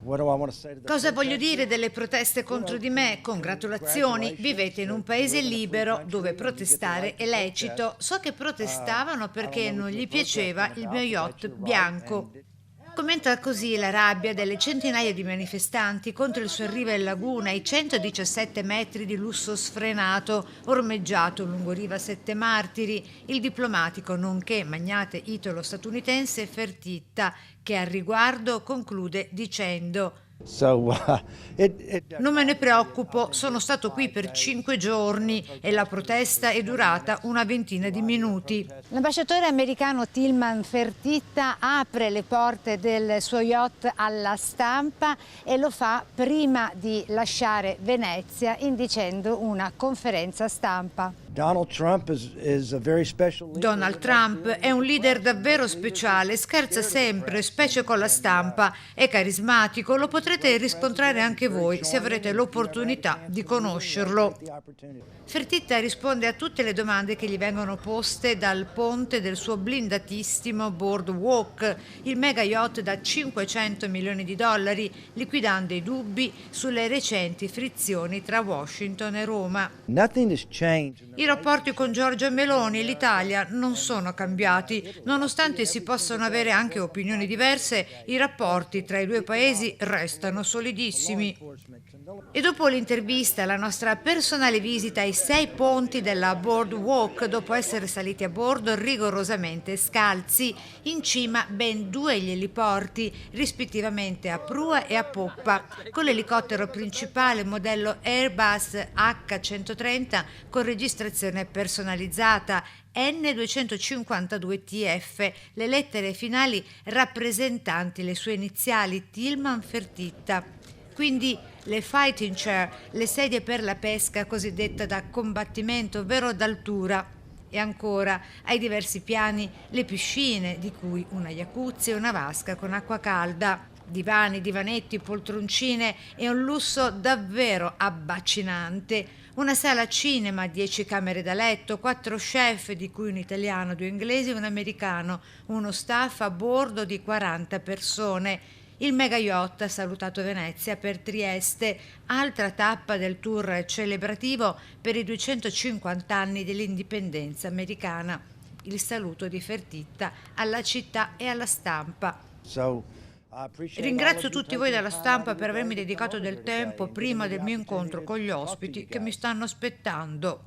Cosa voglio dire delle proteste contro di me? Congratulazioni, vivete in un paese libero dove protestare è lecito. So che protestavano perché non gli piaceva il mio yacht bianco. Commenta così la rabbia delle centinaia di manifestanti contro il suo arrivo in laguna ai 117 metri di lusso sfrenato ormeggiato lungo riva Sette Martiri, il diplomatico nonché magnate italo-statunitense Fertitta, che al riguardo conclude dicendo: non me ne preoccupo, sono stato qui per 5 giorni e la protesta è durata una ventina di minuti. L'ambasciatore americano Tillman Fertitta apre le porte del suo yacht alla stampa e lo fa prima di lasciare Venezia, indicendo una conferenza stampa. Donald Trump è un leader davvero speciale, scherza sempre, specie con la stampa, è carismatico, lo potrete riscontrare anche voi se avrete l'opportunità di conoscerlo. Fertitta risponde a tutte le domande che gli vengono poste dal ponte del suo blindatissimo Boardwalk, il mega yacht da 500 milioni di dollari, liquidando i dubbi sulle recenti frizioni tra Washington e Roma. I rapporti con Giorgia Meloni e l'Italia non sono cambiati. Nonostante si possano avere anche opinioni diverse, i rapporti tra i due paesi restano solidissimi. E dopo l'intervista, la nostra personale visita ai 6 ponti della Boardwalk, dopo essere saliti a bordo rigorosamente scalzi, in cima ben 2 gli eliporti, rispettivamente a prua e a poppa, con l'elicottero principale modello Airbus H130 con registrazione personalizzata N252TF, le lettere finali rappresentanti le sue iniziali Tillman Fertitta. Quindi le fighting chair, le sedie per la pesca cosiddetta da combattimento, ovvero d'altura. E ancora, ai diversi piani, le piscine, di cui una jacuzzi e una vasca con acqua calda. Divani, divanetti, poltroncine e un lusso davvero abbaccinante. Una sala cinema, 10 camere da letto, 4 chef, di cui un italiano, 2 inglesi e un americano, uno staff a bordo di 40 persone. Il mega yacht ha salutato Venezia per Trieste, altra tappa del tour celebrativo per i 250 anni dell'indipendenza americana. Il saluto di Fertitta alla città e alla stampa. Ringrazio tutti voi della stampa per avermi dedicato del tempo prima del mio incontro con gli ospiti che mi stanno aspettando.